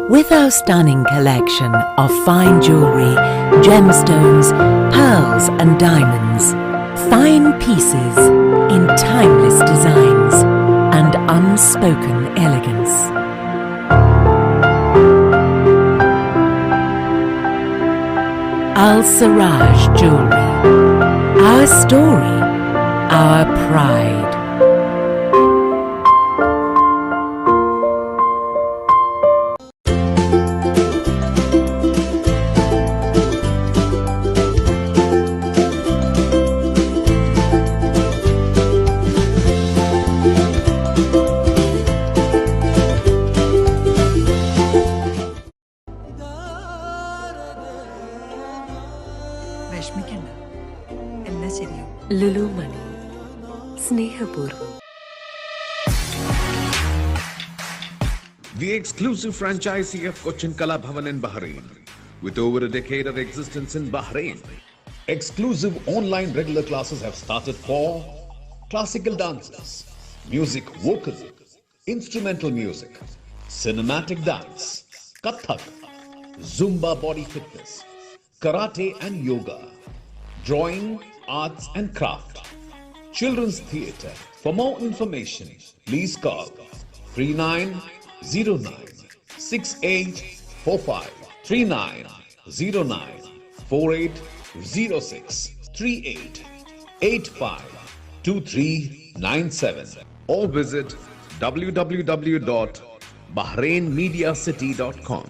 With our stunning collection of fine jewelry, gemstones, pearls and diamonds, fine pieces in timeless designs and unspoken elegance. Al Siraj Jewelry. Our story, our pride. വിഷമിക്കണ്ട, എല്ലാം ശരിയാവും. ലുലു മണി, സ്നേഹപൂർവ്വം. The exclusive franchisee of Cochin Kala Bhavan in Bahrain, with over a decade of existence in Bahrain. Exclusive online regular classes have started for classical dances, music vocal, instrumental music, cinematic dance, Kathak, Zumba body fitness, karate and yoga, drawing, arts and craft, children's theatre. For more information, please call 3909 6845 3909 4806 3885 2397 or visit www.bahrainmediacity.com.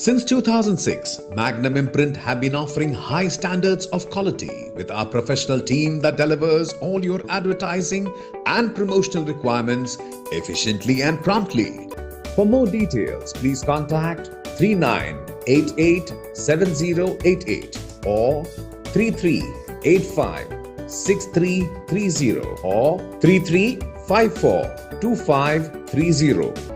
Since 2006, Magnum Imprint have been offering high standards of quality with our professional team that delivers all your advertising and promotional requirements efficiently and promptly. For more details, please contact 39887088 or 33856330 or 33542530.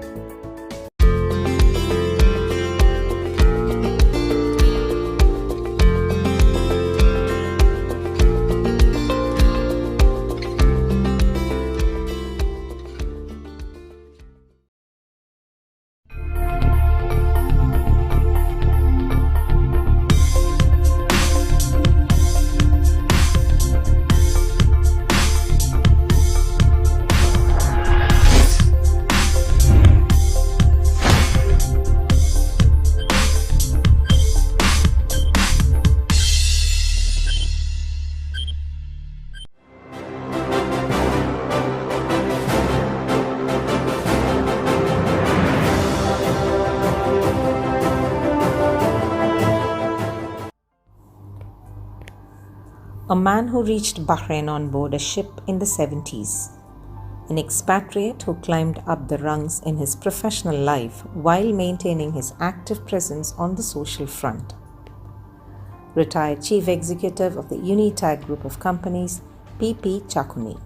A man who reached Bahrain on board a ship in the 70s. An expatriate who climbed up the rungs in his professional life while maintaining his active presence on the social front. Retired Chief Executive of the Unitag Group of Companies, P.P. Chakuni.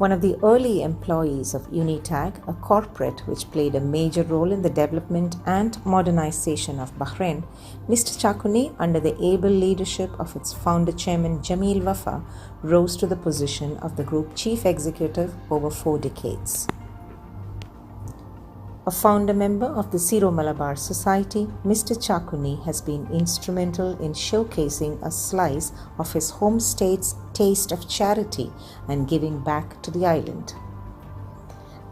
One of the early employees of Unitag, a corporate which played a major role in the development and modernization of Bahrain, Mr. Chakuni, under the able leadership of its founder chairman Jamil Wafa, rose to the position of the group chief executive over 4 decades. A founder member of the Syro-Malabar Society, Mr. Chakuni has been instrumental in showcasing a slice of his home state's taste of charity and giving back to the island.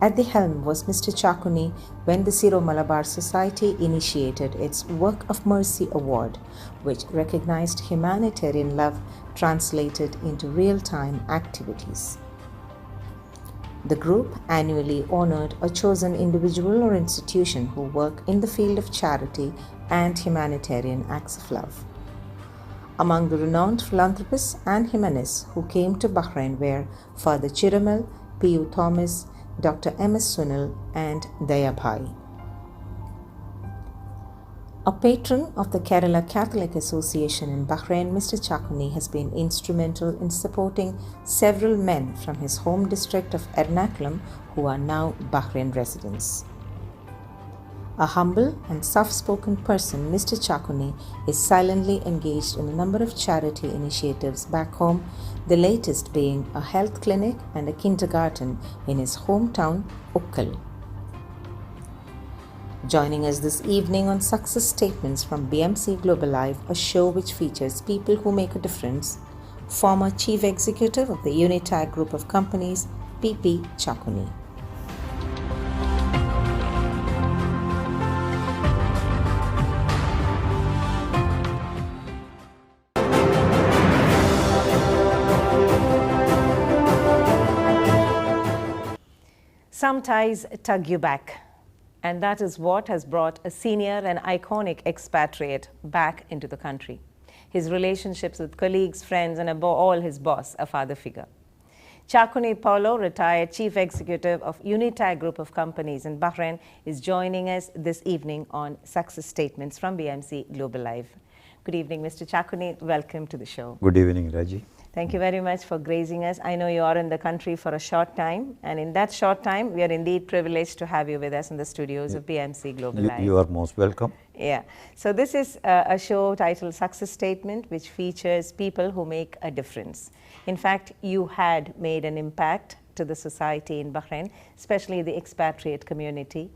At the helm was Mr. Chakuni when the Syro-Malabar Society initiated its Work of Mercy Award, which recognized humanitarian love translated into real-time activities. The group annually honored a chosen individual or institution who work in the field of charity and humanitarian acts of love. Among the renowned philanthropists and humanists who came to Bahrain were Father Chiramal, P.U. Thomas, Dr. M.S. Sunil, and Dayabhai. A patron of the Kerala Catholic Association in Bahrain, Mr. Chakuni has been instrumental in supporting several men from his home district of Ernakulam who are now Bahrain residents. A humble and soft-spoken person, Mr. Chakuni is silently engaged in a number of charity initiatives back home, the latest being a health clinic and a kindergarten in his hometown, Ukkal. Joining us this evening on Success Statements from BMC Global Life, a show which features people who make a difference, former Chief Executive of the Unitag Group of Companies, P.P. Chakuni. Some ties tug you back, and that is what has brought a senior and iconic expatriate back into the country. His relationships with colleagues, friends, and above all his boss, a father figure. Chakuni Paulo, retired Chief Executive of Unitag Group of Companies in Bahrain, is joining us this evening on Success Statements from BMC Global Live. Good evening, Mr. Chakuni. Welcome to the show. Good evening, Raji. Thank you very much for gracing us. I know you are in the country for a short time, and in that short time, we are indeed privileged to have you with us in the studios of BMC Global Live. You are most welcome. Yeah. So this is a show titled Success Statement, which features people who make a difference. In fact, you had made an impact to the society in Bahrain, especially the expatriate community,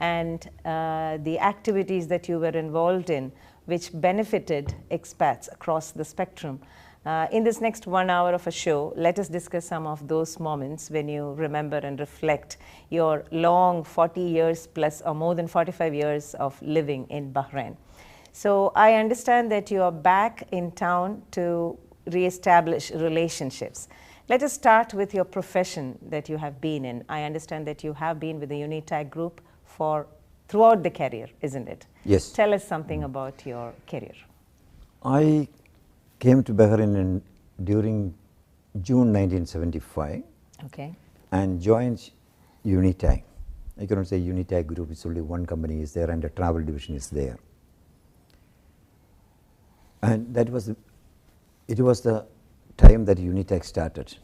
and the activities that you were involved in, which benefited expats across the spectrum. In this next 1 hour of a show, let us discuss some of those moments when you remember and reflect your long 40 years plus or more than 45 years of living in Bahrain. So I understand that you are back in town to re-establish relationships. Let us start with your profession that you have been in. I understand that you have been with the Unitag Group for throughout the career, isn't it? Yes. Tell us something about your career. I came to Bahrain during June 1975 and joined Unitag. I cannot say Unitag Group, it's only one company is there and a travel division is there. And it was the time that Unitag started.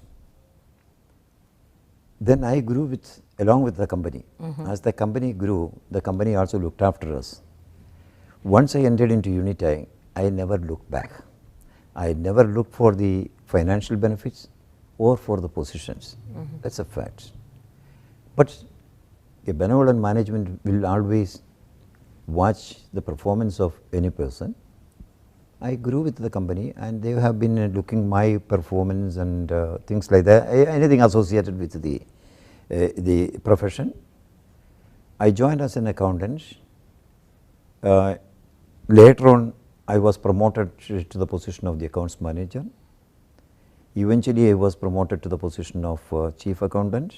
Then I grew along with the company. As the company grew, the company also looked after us. Once I entered into Unitag, I never looked back. I never looked for the financial benefits or for the positions. That's a fact. But a benevolent management will always watch the performance of any person. I grew with the company and they have been looking my performance and things like that, anything associated with the profession. I joined as an accountant. Later on, I was promoted to the position of the accounts manager. Eventually, I was promoted to the position of chief accountant.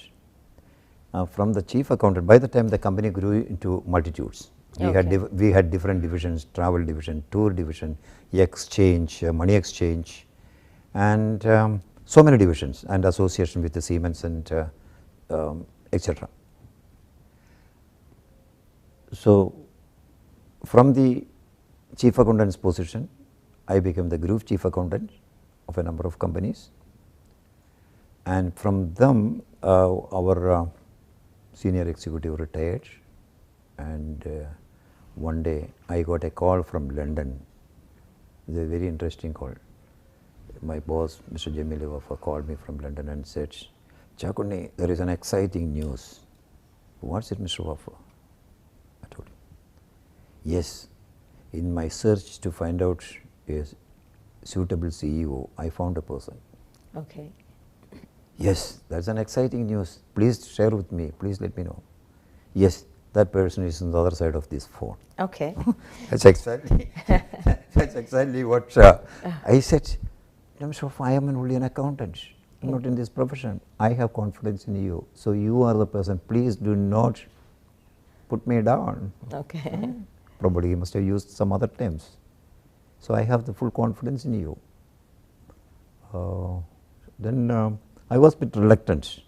From the chief accountant, by the time the company grew into multitudes, we had different divisions: travel division, tour division, exchange, money exchange, and so many divisions and association with the Siemens and etc. So, from the chief accountant's position, I became the group chief accountant of a number of companies, and from them our senior executive retired, and one day I got a call from London. It's a very interesting call. My boss, Mr. Jamil Wafa, called me from London and said, "Chakuni, there is an exciting news." "What's it, Mr. Wafa?" I told him. "Yes, in my search to find out a suitable CEO, I found a person." Okay. "Yes, that's an exciting news. Please share with me. Please let me know." "Yes, that person is on the other side of this phone." Okay. That's exactly what I said. "Mr. I am only an accountant. I'm not in this profession. I have confidence in you. So you are the person. Please do not put me down." Okay. Probably he must have used some other terms. "So I have the full confidence in you." Then I was a bit reluctant.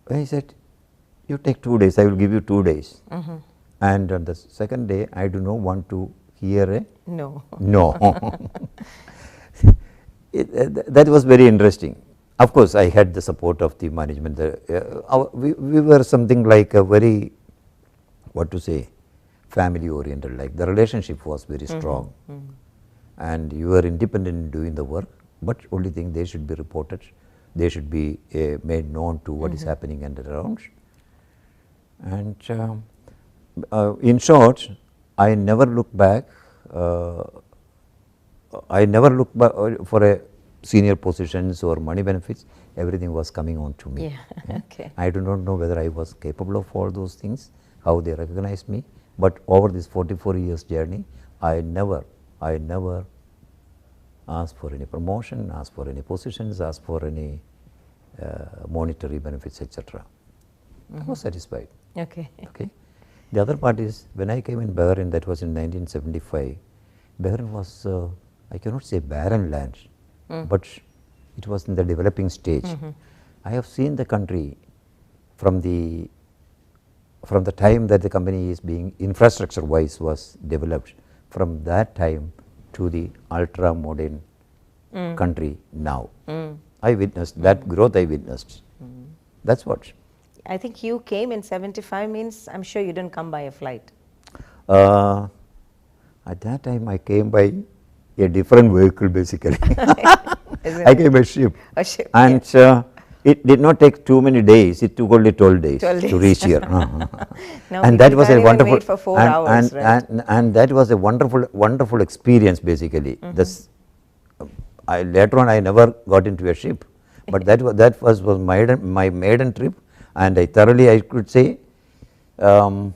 I said, you take 2 days, I will give you 2 days. And on the second day, I do not want to hear a No. no. That was very interesting. Of course, I had the support of the management. We were something like a very, what to say, family oriented, like the relationship was very strong. And you are independent in doing the work, but only thing they should be reported, they should be made known to what is happening and around. And in short, I never look back. I never look back for a senior positions or money benefits. Everything was coming on to me. Yeah. Okay. I do not know whether I was capable of all those things, how they recognized me. But over this 44 years journey, I never asked for any promotion, asked for any positions, asked for any monetary benefits, etc. I was satisfied. Okay. Okay. The other part is, when I came in Bahrain, that was in 1975, Bahrain was, I cannot say barren land, but it was in the developing stage. I have seen the country from the time that the company is being infrastructure wise was developed, from that time to the ultra modern country now. I witnessed that growth. I witnessed. That's what. I think you came in 75 means I'm sure you didn't come by a flight. At that time, I came by a different vehicle basically. I came by ship. A ship, And it did not take too many days, it took only 12 days, 12 to days. reach here. Now And we that was can't a even wonderful, wait for 4 hours, right? and that was a wonderful experience basically. This, later on I never got into a ship, but that was my maiden trip, and I could say that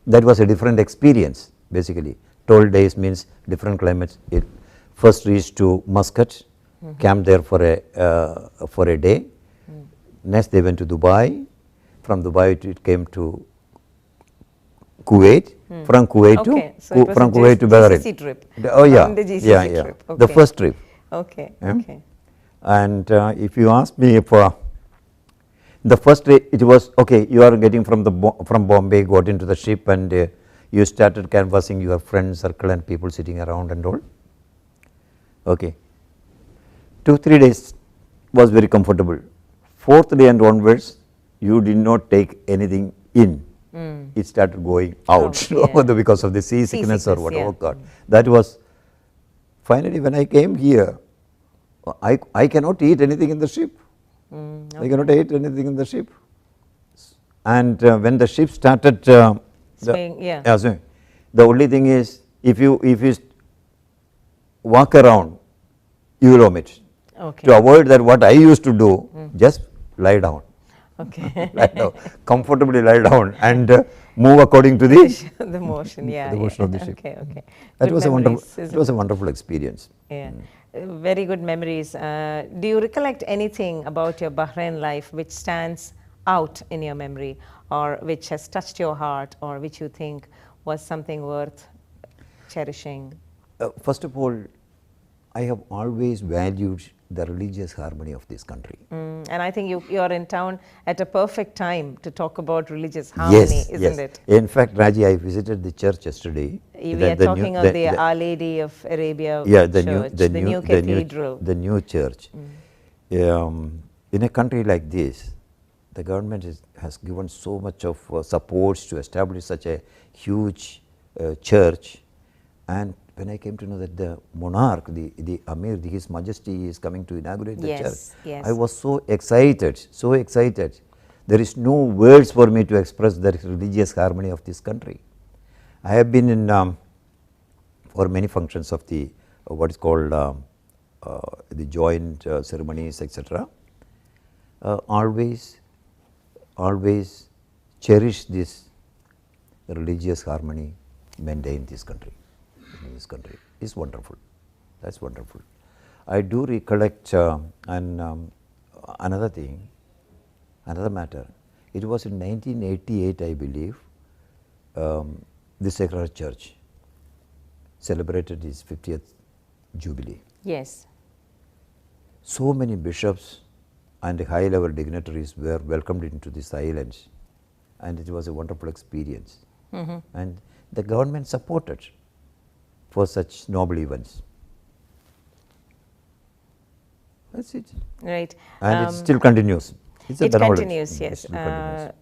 was a different experience basically. 12 days means different climates. It first reached to Muscat, camped there for a day. Next they went to Dubai. From Dubai it came to Kuwait. From Kuwait Okay, to so it was from a Kuwait to Bahrain. GCC trip. Oh yeah, On the GCC yeah. trip. The Okay. first trip. Okay. Yeah. Okay. And if you ask me if the first day, it was okay, you are getting from Bombay, got into the ship, and you started canvassing your friend circle and people sitting around and all. Okay. 2-3 days was very comfortable. 4th day and onwards, you did not take anything in. It started going out yeah. because of the seasickness or Seasickness, whatever. yeah. God. That was, finally when I came here, I cannot eat anything in the ship. I cannot eat anything in the ship. And when the ship started, Swaying, yeah. so the only thing is, if you walk around, you will vomit. Okay. To avoid that, what I used to do, just lie down. Okay. Lie down, comfortably lie down, and move according to the The motion, yeah. the motion of the ship. Okay, okay. That Good was memories, it isn't was a wonderful experience. Yeah, very good memories. Do you recollect anything about your Bahrain life which stands out in your memory, or which has touched your heart, or which you think was something worth cherishing? First of all, I have always valued the religious harmony of this country. And I think you are in town at a perfect time to talk about religious harmony, isn't it? In fact, Raji, I visited the church yesterday. We are talking of the Our Lady of Arabia Church, the new cathedral. The new church. In a country like this, the government has given so much of supports to establish such a huge church, and when I came to know that the monarch, the Amir, His Majesty is coming to inaugurate the church, yes. I was so excited, so excited. There is no words for me to express the religious harmony of this country. I have been in for many functions of the what is called the joint ceremonies, etc. Always cherish this religious harmony maintained in this country. Is wonderful. That's wonderful. I do recollect another thing, another matter. It was in 1988, I believe, the Sacred Church celebrated its 50th jubilee. Yes. So many bishops and high level dignitaries were welcomed into this island, and it was a wonderful experience. And the government supported for such noble events. That's it. Right. And it still continues. It's a It benevolence. continues, It yes. still continues.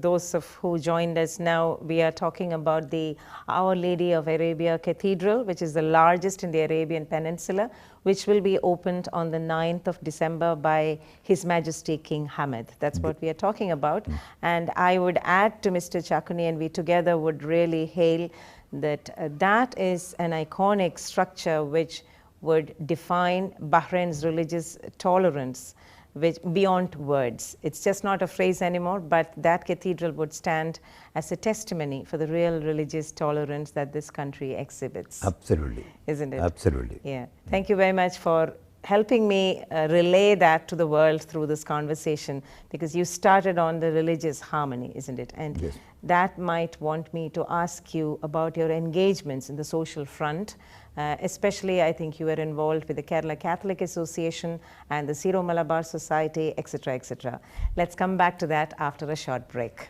Those of who joined us now, we are talking about the Our Lady of Arabia Cathedral, which is the largest in the Arabian Peninsula, which will be opened on the 9th of December by His Majesty King Hamad. That's what we are talking about. And I would add to Mr. Chakuni, and we together would really hail that that is an iconic structure which would define Bahrain's religious tolerance, which beyond words. It's just not a phrase anymore, but that cathedral would stand as a testimony for the real religious tolerance that this country exhibits. Absolutely. Isn't it? Absolutely. Yeah. Thank you very much for helping me relay that to the world through this conversation, because you started on the religious harmony, isn't it? And Yes. that might want me to ask you about your engagements in the social front. Especially, I think you were involved with the Kerala Catholic Association and the Syro Malabar Society, etc., etc. Let's come back to that after a short break.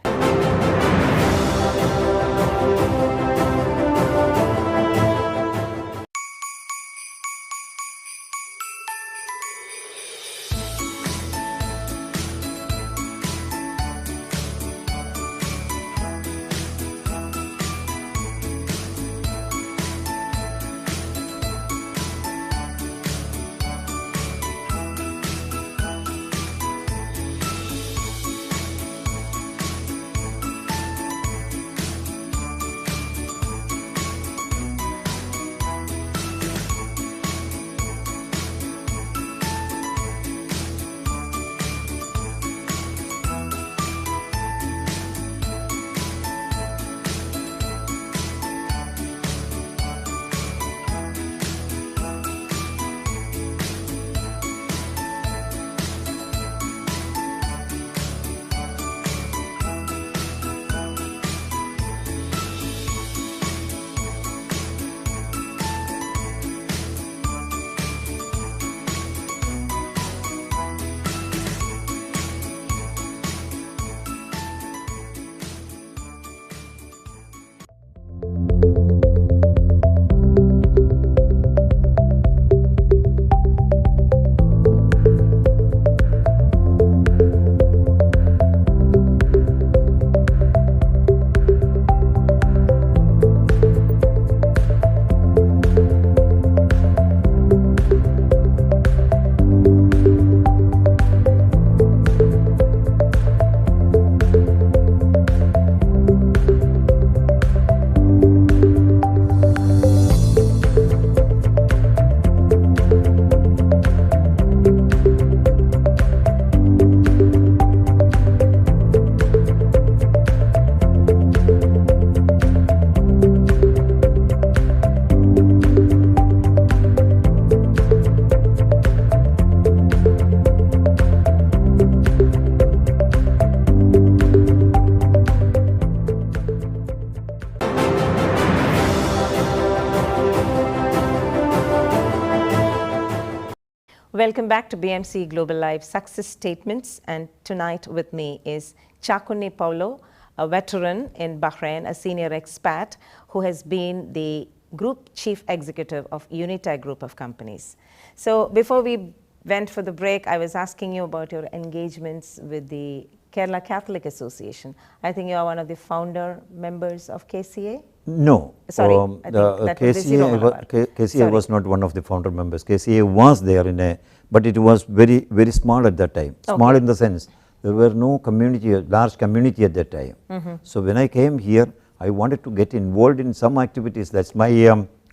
Welcome back to BMC Global Live Success Statements, and tonight with me is Chakuni Paulo, a veteran in Bahrain, a senior expat who has been the Group Chief Executive of Unitag Group of Companies. So before we went for the break, I was asking you about your engagements with the Kerala Catholic Association. I think you are one of the founder members of KCA? No. Sorry, I think that was the Syro Malabar. KCA was not one of the founder members. KCA was there but it was very, very small at that time. Small Okay. in the sense, there were no community, large community at that time. So when I came here, I wanted to get involved in some activities. That's my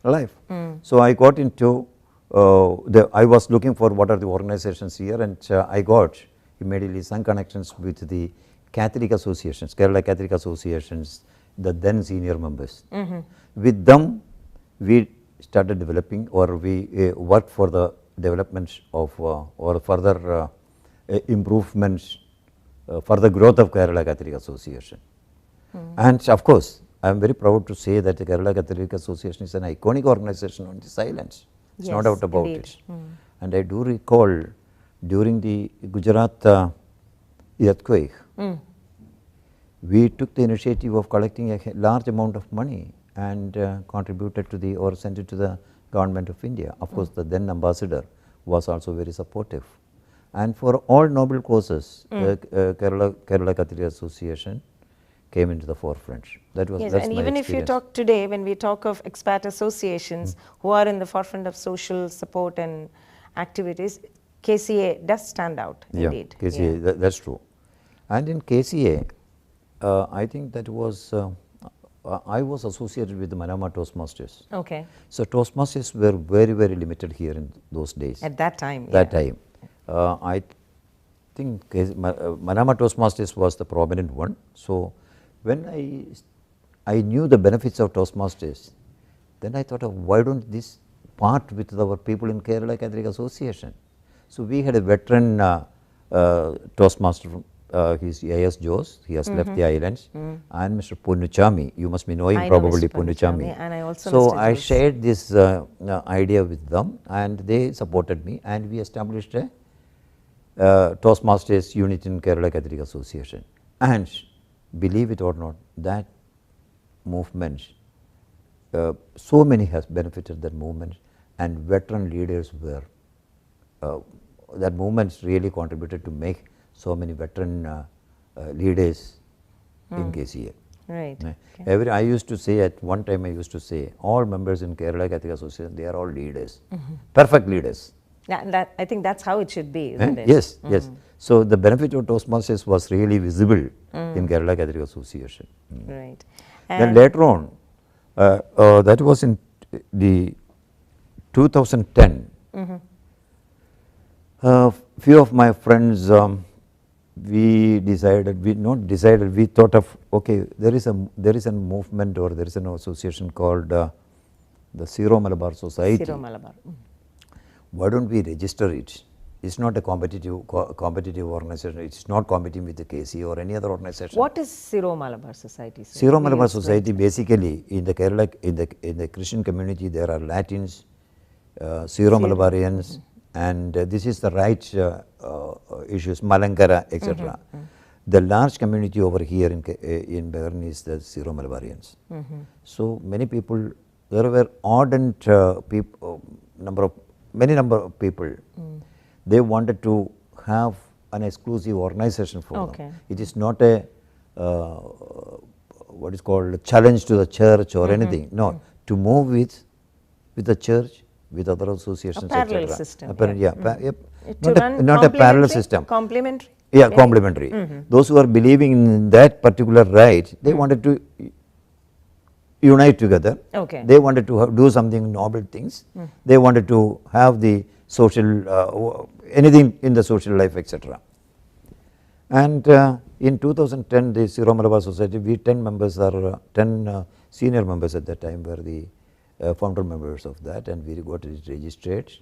life. So I got into, I was looking for what are the organizations here, and I got immediately some connections with the Catholic associations, Kerala Catholic associations, the then senior members. With them, we started developing, or we worked for the development of or further improvements for the growth of Kerala Catholic Association. And of course, I am very proud to say that the Kerala Catholic Association is an iconic organization on this island. It's no Yes, doubt about indeed. it. And I do recall during the Gujarat earthquake, we took the initiative of collecting a large amount of money and contributed to the or sent it to the government of India. Of course, the then ambassador was also very supportive. And for all noble causes, Kerala Khatri Association came into the forefront. That was Yes, that's and my even if you experience. talk today, when we talk of expat associations who are in the forefront of social support and activities, KCA does stand out indeed. Yeah, KCA, that's true. And in KCA, I think that was, I was associated with the Manama Toastmasters. Okay. So Toastmasters were very, very limited here in those days. At that time. That yeah. time. I think Manama Toastmasters was the prominent one. So when I knew the benefits of Toastmasters, then I thought of why don't this part with our people in Kerala Catholic Association. So we had a veteran Toastmaster, he's A.S. Jose, he has left the islands, and Mr. Ponnuchami, you must be knowing I know probably Mr. Ponnuchami, Ponnuchami. and I also So Mr. I Jose. shared this idea with them and they supported me and we established a Toastmasters unit in Kerala Catholic Association. And believe it or not, that movement, so many has benefited that movement and veteran leaders were, that movement really contributed to make so many veteran leaders in KCA. Right. Okay. I used to say at one time, I used to say all members in Kerala Catholic Association, they are all leaders, perfect leaders. Yeah, I think that's how it should be, isn't it? Yes, yes. So the benefit of Toastmasters was really visible in Kerala Catholic Association. Right. Then And later on, that was in the 2010, few of my friends, we thought of, okay, there is a movement or there is an association called the Syro Malabar Society. Syro Malabar. Why don't we register it? It's not a competitive organization. It's not competing with the KC or any other organization. What is Syro Malabar Society? Sir? Syro Will you Malabar explain? Society basically in the Kerala in the Christian community there are Latins, Syro Malabarians, and this is the right issues, Malankara, etc. The large community over here in Bahrain is the Syro Malabarians. So many people, there were ardent people, many number of people. They wanted to have an exclusive organization for them. It is not a what is called a challenge to the church or anything. No, to move with the church, with other associations, A parallel etc. system. Not a parallel system. Complementary. Yeah, complementary. Those who are believing in that particular right, they wanted to unite together. Okay. They wanted to do something noble things. They wanted to have the social, anything in the social life, etc. And in 2010, the Syro Malabar Society, we 10 members are 10 senior members at that time were the founder members of that, and we got it registered.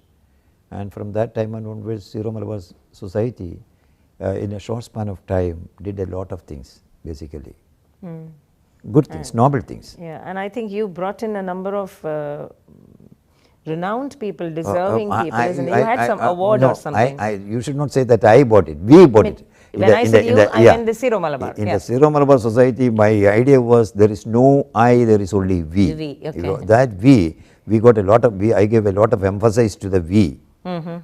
And from that time onwards, Syro Malabar Society, in a short span of time, did a lot of things, basically. Good things, noble things. Yeah, and I think you brought in a number of renowned people, deserving people, isn't it? You had some award or something. You should not say that I bought it. We bought it. When I said you, I meant the Syro Malabar. In the Syro Malabar Society, my idea was there is no I, there is only we. Okay. That we got a lot of, I gave a lot of emphasis to the we.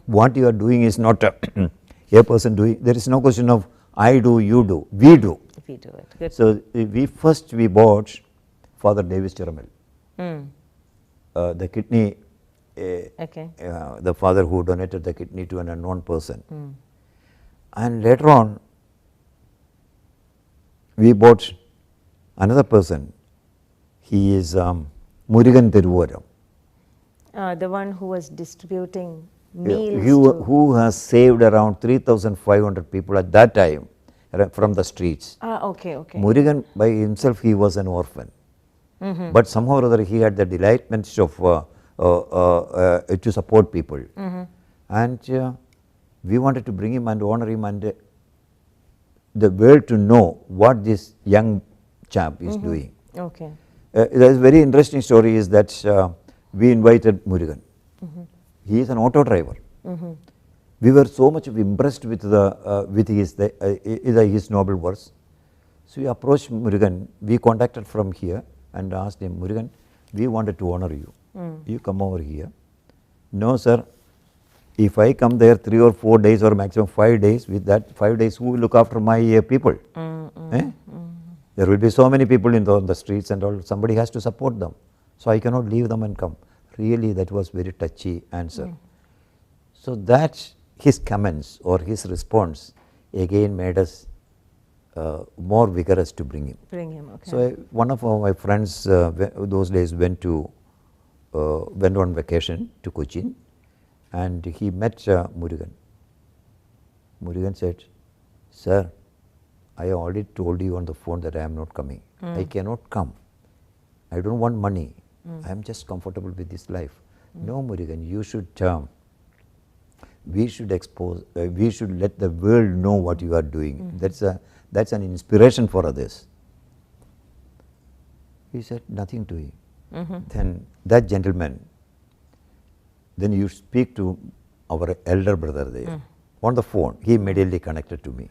What you are doing is not a person doing, there is no question of I do, you do, we do. We do it. Good. So we bought Father Davis Chiramel, the kidney, the father who donated the kidney to an unknown person. And later on, we bought another person. He is Murugan Thiruvaram. The one who was distributing meals. Who has saved around 3,500 people at that time from the streets. Okay. Murugan by himself, he was an orphan. But somehow or other he had the delightment of to support people. And we wanted to bring him and honor him and the world to know what this young chap is doing. Okay. There is a very interesting story is that we invited Murugan. He is an auto driver. we were so much impressed with his noble works. So we approached Murugan, we contacted from here and asked him, Murugan, we wanted to honor you, you come over here. No sir, if I come there 3 or 4 days or maximum 5 days, with that 5 days who will look after my people? There will be so many people in the streets and all, somebody has to support them. So I cannot leave them and come. Really, that was very touchy answer. So that his comments or his response again made us more vigorous to bring him. Okay. So one of my friends those days went on vacation to Cochin, and he met Murugan. Murugan said, sir, I already told you on the phone that I am not coming. I cannot come. I don't want money. I am just comfortable with this life. No, Murugan, you should we should expose, we should let the world know what you are doing. That's an inspiration for others. He said nothing to him. Then that gentleman, then you speak to our elder brother there on the phone. He immediately connected to me.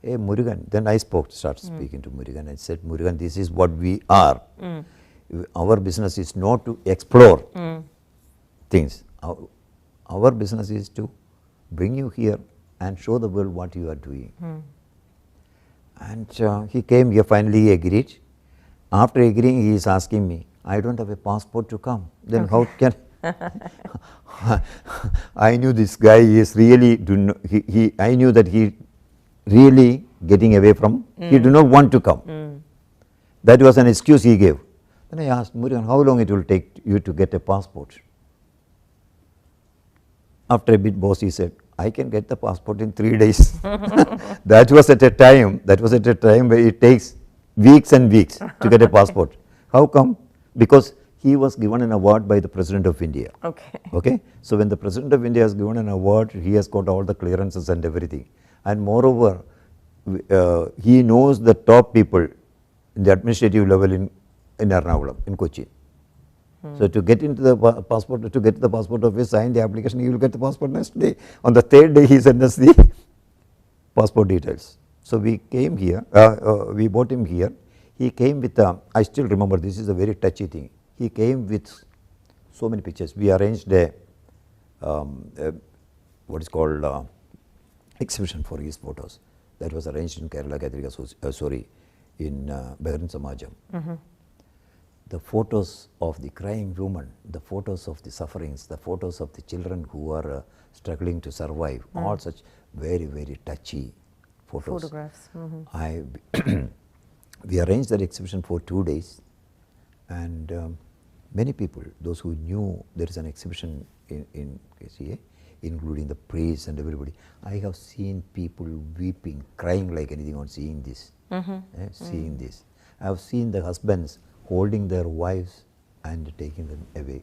Hey Murugan, then I started speaking to Murugan. I said, Murugan, this is what we are. Our business is not to explore things. Our business is to bring you here and show the world what you are doing. And he came here, finally agreed. After agreeing, he is asking me, I don't have a passport to come. Then how can I knew this guy is really, I knew that he really getting away from, he do not want to come. That was an excuse he gave. Then I asked, Murugan, how long it will take you to get a passport? After a bit, boss, he said, I can get the passport in 3 days. That was at a time where it takes weeks and weeks to get a passport. How come? Because he was given an award by the President of India. Okay. So when the President of India has given an award, he has got all the clearances and everything. And moreover, he knows the top people in the administrative level in Ernakulam, in Kochi. So to get into the passport, to get the passport office, sign the application, he will get the passport next day. On the 3rd day, he sent us the passport details. So we came here, we brought him here. He came with, I still remember, this is a very touchy thing. He came with so many pictures. We arranged a, what is called, exhibition for his photos. That was arranged in Kerala Catholic, in Behran Samajam. The photos of the crying woman, the photos of the sufferings, the photos of the children who are struggling to survive, all such very, very touchy photographs. We arranged that exhibition for 2 days, and many people, those who knew there is an exhibition in KCA, including the priests and everybody, I have seen people weeping, crying like anything on seeing this. Seeing this. I have seen the husbands holding their wives and taking them away.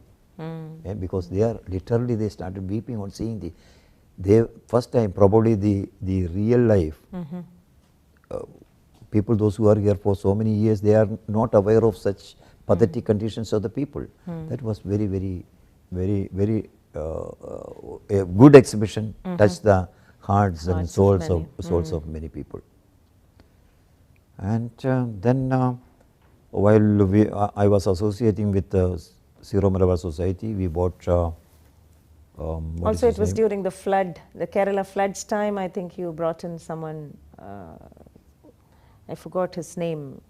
Because they are literally, they started weeping on seeing the first time, probably the real life. People, those who are here for so many years, they are not aware of such pathetic conditions of the people. That was very, very, very, very a good exhibition, touched the hearts and souls of many people. And then while I was associating with the Syro Malabar Society, we bought also it was during the flood, the Kerala floods time. I think you brought in someone, I forgot his name,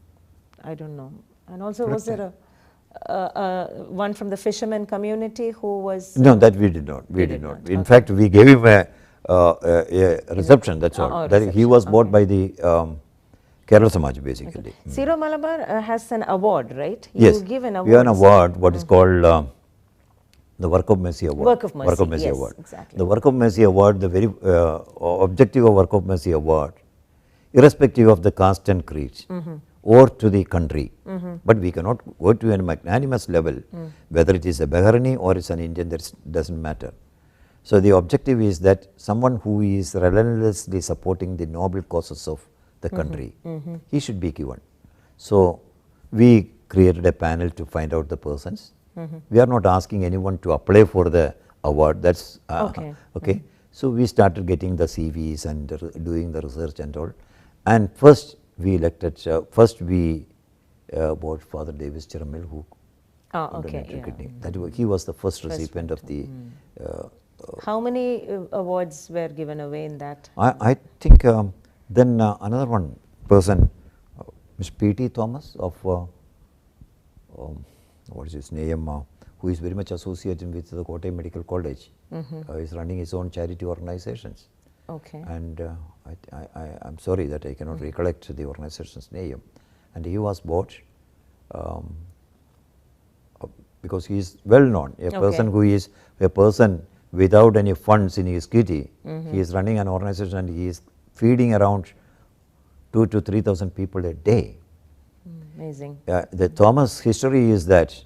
I don't know. And also was there one from the fishermen community who was... No, that we did not. We did not. In fact, we gave him a reception, that's all. That he was bought by the Kerala Samaj, basically. Syro Malabar has an award, right? Yes, you give an award. We have an award, what is called the Work of Mercy Award. Work of Mercy, yes, Award. Exactly. The Work of Mercy Award, the very objective of Work of Mercy Award, irrespective of the caste and creed, or to the country, but we cannot go to a magnanimous level, whether it is a Bahrani or it's an Indian, that doesn't matter. So the objective is that someone who is relentlessly supporting the noble causes of the country, he should be given. So we created a panel to find out the persons. We are not asking anyone to apply for the award, that's okay. So we started getting the CVs and doing the research and all. And first we elected, first we bought Father Davis Chiramil, who donated kidney. He was the first recipient of the. How many awards were given away in that? I think then another one person, Mr. P.T. Thomas of what is his name, who is very much associated with the Kottayam Medical College. Is running his own charity organizations. Okay. And I'm sorry that I cannot recollect the organization's name. And he was bought because he is well known, a person who is a person without any funds in his kitty. He is running an organization and he is feeding around 2,000 to 3,000 people a day. Amazing. The Thomas history is that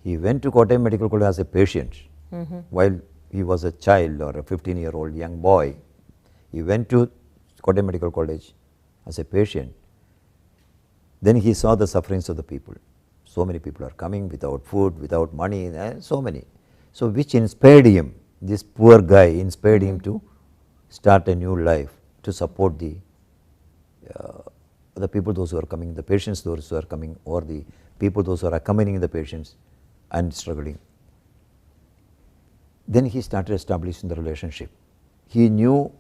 he went to Kottayam Medical College as a patient while he was a child or a 15-year-old young boy. He went to Kottayam Medical College as a patient. Then he saw the sufferings of the people. So many people are coming without food, without money, so many. So which inspired him, this poor guy inspired him to start a new life, to support the people, those who are coming, the patients, those who are coming, or the people, those who are accompanying the patients and struggling. Then he started establishing the relationship. He knew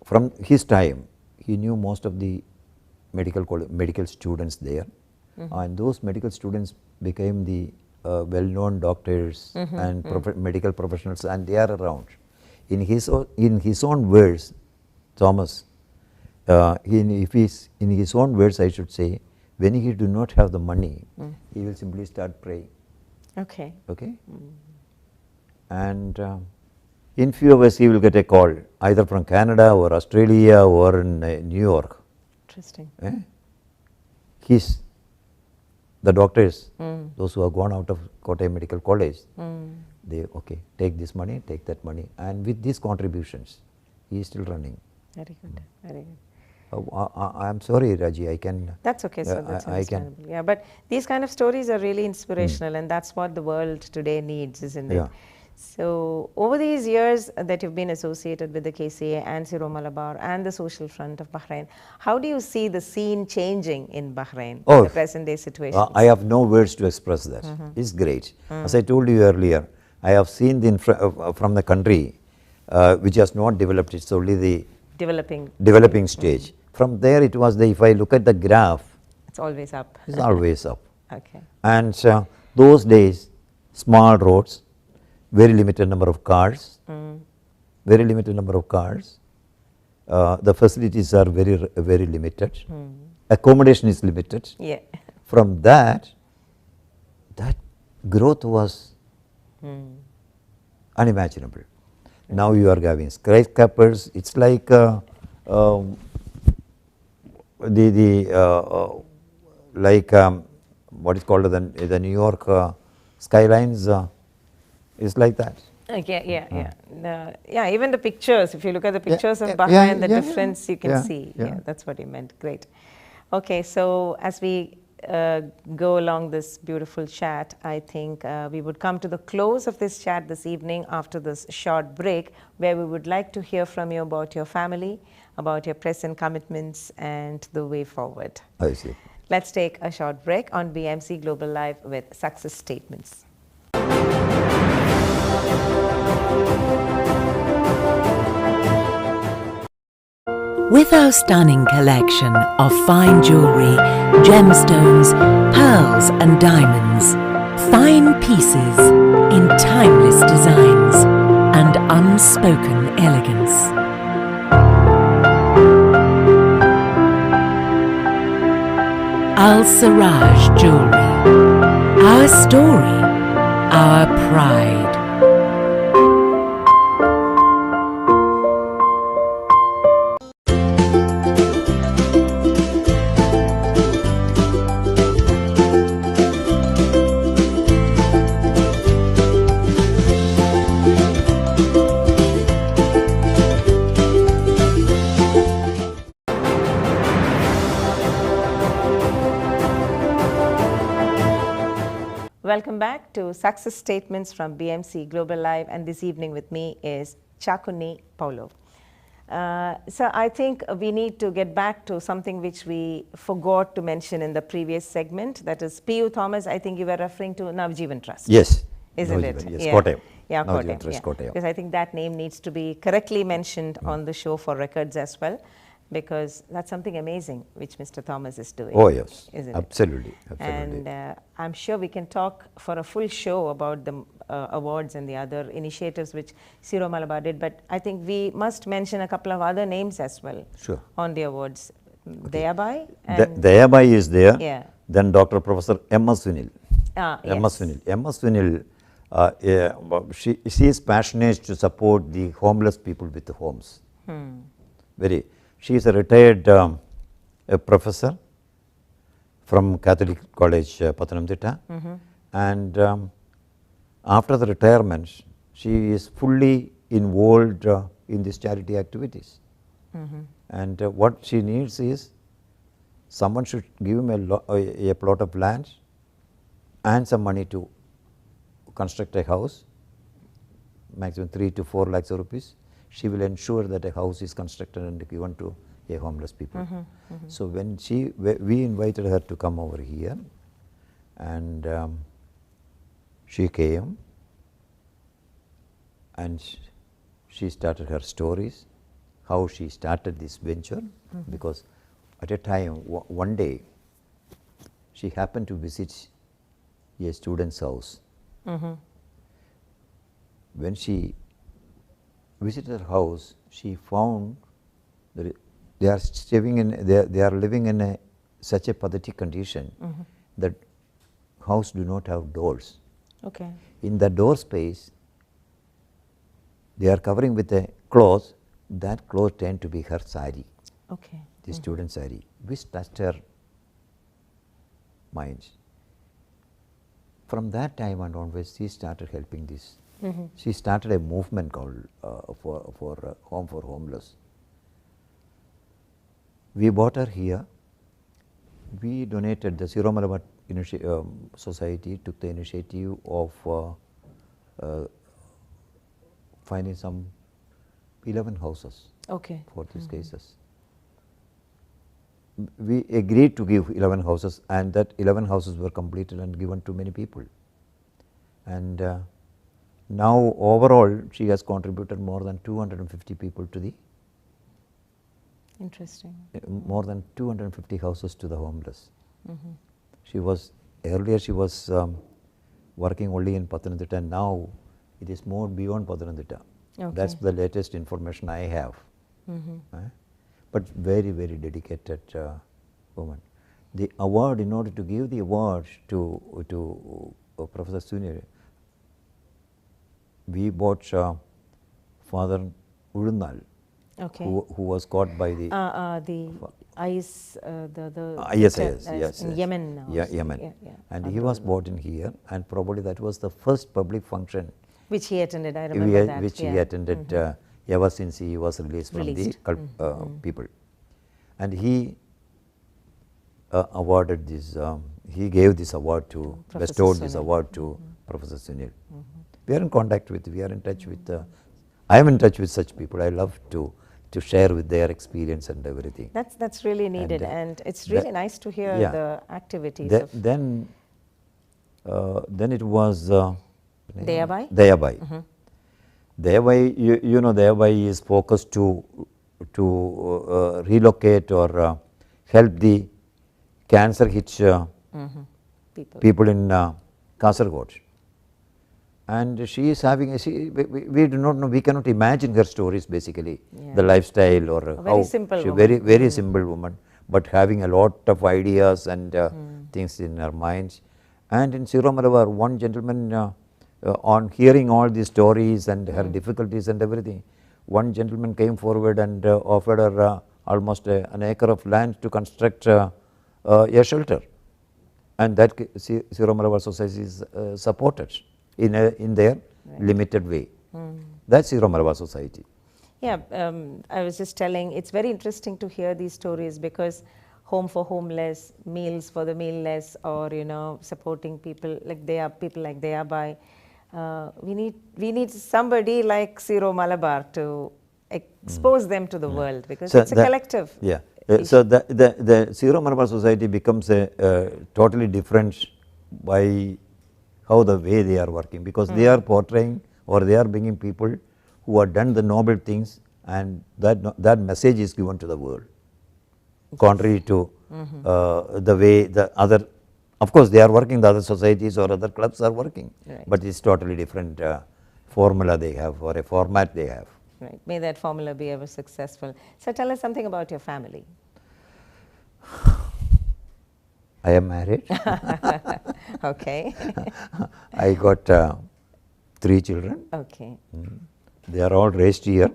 from his time, he knew most of the medical students there, and those medical students became the well-known doctors and medical professionals, and they are around. In his own words, Thomas, in his own words, I should say, when he do not have the money, he will simply start praying. Okay. Okay. And in few hours he will get a call either from Canada or Australia or in New York. Interesting. The doctors, those who have gone out of Kottayam Medical College, they take this money, take that money, and with these contributions, he is still running. Very good. Very good. I am sorry, Raji, I can. That's okay, sir. That's understandable. Yeah, but these kind of stories are really inspirational, and that's what the world today needs, isn't it? Yeah. So, over these years that you've been associated with the KCA and Syro Malabar and the Social Front of Bahrain, how do you see the scene changing in Bahrain, the present day situation? I have no words to express that. It's great. As I told you earlier, I have seen from the country which has not developed, it's only the developing stage. From there it was if I look at the graph, it's always up. It's always up. Okay. And those days, small roads, very limited number of cars, very limited number of cars. The facilities are very limited. Accommodation is limited. Yeah. From that growth was unimaginable. Now you are having skyscrapers. It's like what is called the New York skylines is like that. Yeah, even the pictures, if you look at the pictures of Bahrain, the difference you can see. Yeah, that's what you meant. Great. Okay, so as we go along this beautiful chat, I think we would come to the close of this chat this evening after this short break, where we would like to hear from you about your family, about your present commitments and the way forward. I see. Let's take a short break on BMC Global Live with Success Statements. With our stunning collection of fine jewelry, gemstones, pearls and diamonds, fine pieces in timeless designs and unspoken elegance. Al Siraj Jewelry, our story, our pride. Welcome back to Success Statements from BMC Global Live, and this evening with me is Chakuni Paulo. So I think we need to get back to something which we forgot to mention in the previous segment, that is P.U. Thomas. I think you were referring to Navjeevan Trust. Yes. Isn't Navjeevan, it? yes, Yeah. Kottayam. Yeah, Navjeevan Kottayam. Trust, Yeah. Kottayam. Because I think that name needs to be correctly mentioned on the show for records as well, because that's something amazing which Mr. Thomas is doing. Oh yes, isn't absolutely, it? absolutely. And I'm sure we can talk for a full show about the awards and the other initiatives which Syro Malabar did, but I think we must mention a couple of other names as well. Sure. On the awards. Dayabai Dayabai is there. Yeah. Then Dr. Professor M.S. Sunil. Yes. M.S. Sunil, she is passionate to support the homeless people with homes. She is a retired a professor from Catholic College, Pathanamthitta, and after the retirement, she is fully involved in these charity activities. And what she needs is someone should give him a plot of land and some money to construct a house, maximum 3 to 4 lakhs of rupees. She will ensure that a house is constructed and given to a homeless people. So when we invited her to come over here, and she came and she started her stories, how she started this venture, because at a time, one day, she happened to visit a student's house. When she visited her house, she found that they are living in such a pathetic condition that house do not have doors. Okay. In the door space, they are covering with a cloth. That cloth turned to be her sari. Okay. The student sari, which touched her mind. From that time and onwards, she started helping this. She started a movement called for Home for Homeless. We brought her here. We donated, the Syro Malabar Society took the initiative of finding some 11 houses for these cases. We agreed to give 11 houses, and that 11 houses were completed and given to many people. And now overall she has contributed more than 250 people to the more than 250 houses to the homeless. She was earlier she was working only in Pathanamthitta, and now it is more beyond Pathanamthitta. That's the latest information I have. But very, very dedicated woman. The award, in order to give the award to Professor Sunil, we bought Father Urunnal, who was caught by the IS, yes, in Yemen now. Yeah, Yemen. And he was brought in here, and probably that was the first public function which he attended, I remember that. Which he attended ever since he was released from the people. And he awarded this, he gave this award to, bestowed this award to Professor Sunil. We are in contact with, we are in touch with, I am in touch with such people. I love to share with their experience and everything. That's really needed, and it's really nice to hear the activities. Then it was Dayabai? Dayabai. Dayabai, you know, Dayabai is focused to relocate or help the cancer hit people in Kasaragod. And she is having, we do not know, we cannot imagine her stories basically, the lifestyle or very simple she woman. very simple woman, but having a lot of ideas and things in her mind. And in Syro Malabar, one gentleman, on hearing all these stories and her difficulties and everything, one gentleman came forward and offered her almost an acre of land to construct a shelter, and that Syro Malabar Society is supported in their limited way. That's Syro Malabar Society. Yeah, I was just telling, it's very interesting to hear these stories, because home for homeless, meals for the mealless, or supporting people like Dayabai. we need somebody like Zero Malabar to expose them to the world, because So it's a collective. Yeah. So the Zero Malabar Society becomes a totally different by how the way they are working, because they are portraying or they are bringing people who have done the noble things, and that message is given to the world, contrary to the way the other, of course they are working, the other societies or other clubs are working, Right. but it's totally different formula they have or a format they have. Right. May that formula be ever successful. So tell us something about your family. I am married. Okay. I got 3 children. Okay. They are all raised here.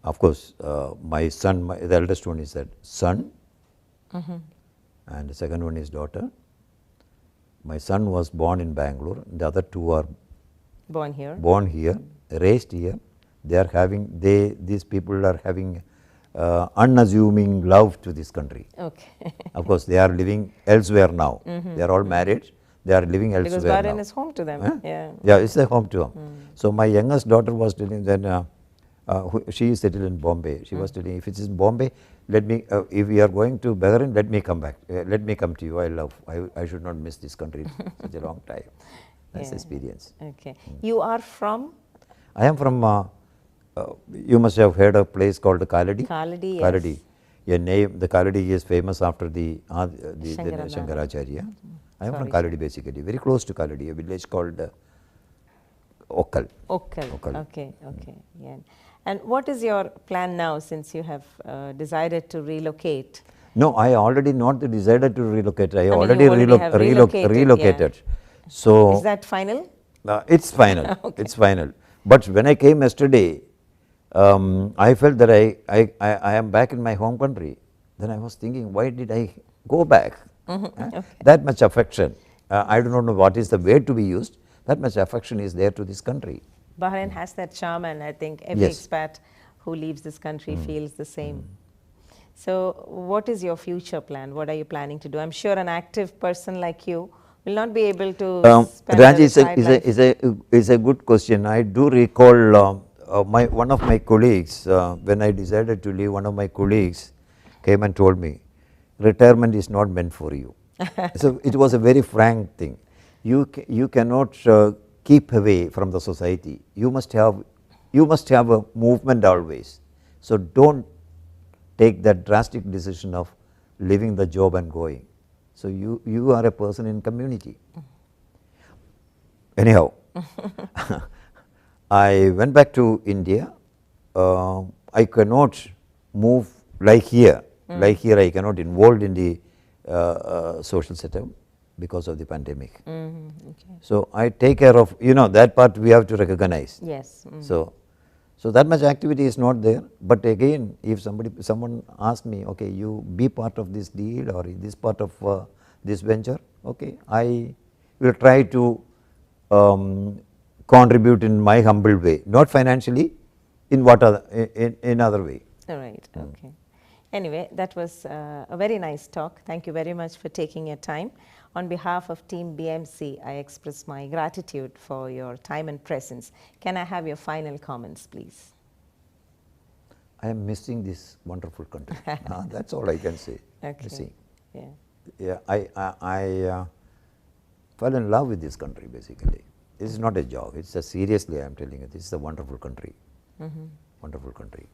Of course, my son, the eldest one is a son, and the second one is daughter. My son was born in Bangalore. The other 2 are Born here. born here, raised here. They are having, these people are having unassuming love to this country. Okay. Of course, they are living elsewhere now. They are all married. They are living elsewhere Because Bahrain now. is home to them. Huh? Yeah. Yeah, it's a home to them. So my youngest daughter was telling that she is settled in Bombay. She was telling, if it is in Bombay, let me. If we are going to Bahrain, let me come back. Let me come to you. I should not miss this country such a long time. That's Yeah. experience. Okay. You are from I am from. You must have heard of a place called Kaladi. Kaladi, yes. Kaladi. A name. The Kaladi is famous after the Shankaranath. Shankaracharya. I am from Sorry, Kaladi basically, very close to Kaladi, a village called Okkal. Okkal. Okkal. Okay. Okay. Yeah. And what is your plan now, since you have decided to relocate? No, I already not decided to relocate. I mean, already you already have relocated. So Is that final? it's final. Okay. It's final. But when I came yesterday, I felt that I am back in my home country. Then I was thinking, why did I go back? That much affection. I do not know what is the word to be used. That much affection is there to this country. Bahrain has that charm, and I think every Yes. expat who leaves this country feels the same. So what is your future plan? What are you planning to do? I'm sure an active person like you will not be able to spend Raj, a retired life. is a good question. I do recall one of my colleagues, when I decided to leave, one of my colleagues came and told me, retirement is not meant for you. So it was a very frank thing. You cannot keep away from the society. You must have a movement always. So don't take that drastic decision of leaving the job and going. So you are a person in community. Anyhow, I went back to India. I cannot move like here. Like here, I cannot involved in the social setup because of the pandemic. Okay. So I take care of, that part we have to recognize. Yes. So that much activity is not there. But again, if someone asks me, okay, you be part of this deal or this part of this venture, okay, I will try to contribute in my humble way, not financially, in other way. All right. Okay. Anyway, that was a very nice talk. Thank you very much for taking your time. On behalf of Team BMC, I express my gratitude for your time and presence. Can I have your final comments, please? I am missing this wonderful country. That's all I can say. Okay. Missing. Yeah. Yeah, I fell in love with this country basically. This is not a joke. It's seriously I am telling you. This is a wonderful country. Wonderful country.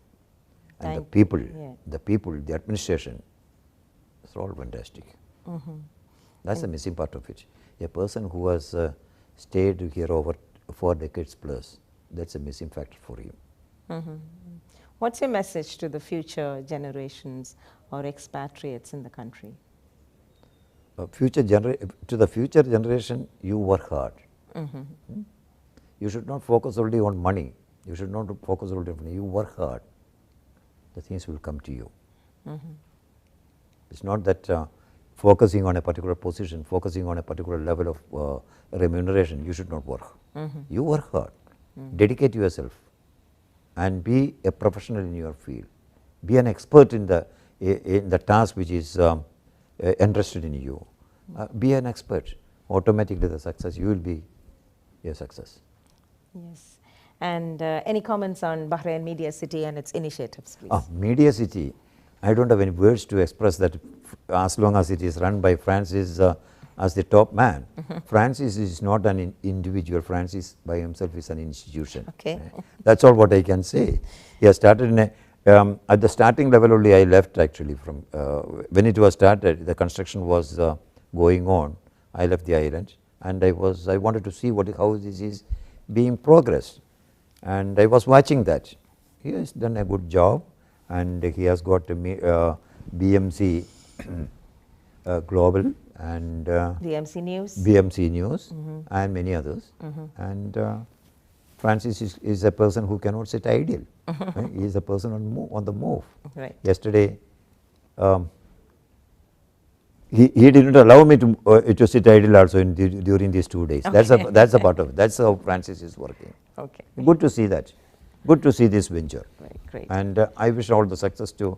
And the people, the administration, it's all fantastic. That's the missing part of it. A person who has stayed here over 4 decades plus, that's a missing factor for you. What's your message to the future generations or expatriates in the country? To the future generation, you work hard. You should not focus only on money. You should not focus only on money. You work hard. The things will come to you. It's not that focusing on a particular position, focusing on a particular level of remuneration, you should not work. You work hard, dedicate yourself and be a professional in your field. Be an expert in the task which is entrusted in you. Be an expert. Automatically the success, you will be a success. Yes. And any comments on Bahrain Media City and its initiatives, please? Media City, I don't have any words to express that as long as it is run by Francis as the top man. Francis is not an individual, Francis by himself is an institution. Okay. That's all what I can say. He has started in at the starting level only I left actually from, when it was started, the construction was going on, I left the island and I wanted to see how this is being progressed. And I was watching that. He has done a good job and he has got BMC Global and BMC News. And many others. And Francis is a person who cannot sit idle. He is a person on the move. Right. Yesterday, he didn't allow me to sit idle also during these 2 days. Okay. That's a part of it. That's how Francis is working. Okay. Good to see that. Good to see this venture. Right, great. And I wish all the success to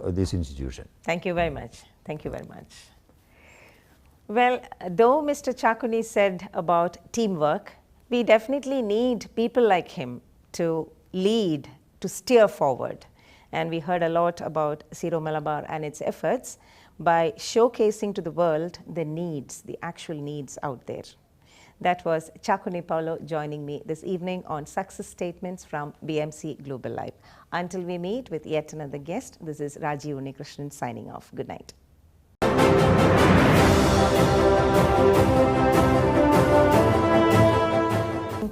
this institution. Thank you very much. Thank you very much. Well, though Mr. Chakuni said about teamwork, we definitely need people like him to lead, to steer forward. And we heard a lot about Syro Malabar and its efforts by showcasing to the world the needs, the actual needs out there. That was Chakuni Paulo joining me this evening on Success Statements from BMC Global Live. Until we meet with yet another guest, this is Rajiv Unikrishnan signing off. Good night.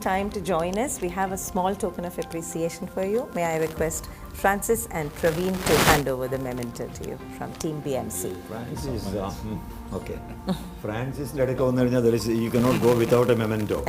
Time to join us. We have a small token of appreciation for you. May I request Francis and Praveen to hand over the memento to you from Team BMC. Francis, okay. Francis, you cannot go without a memento.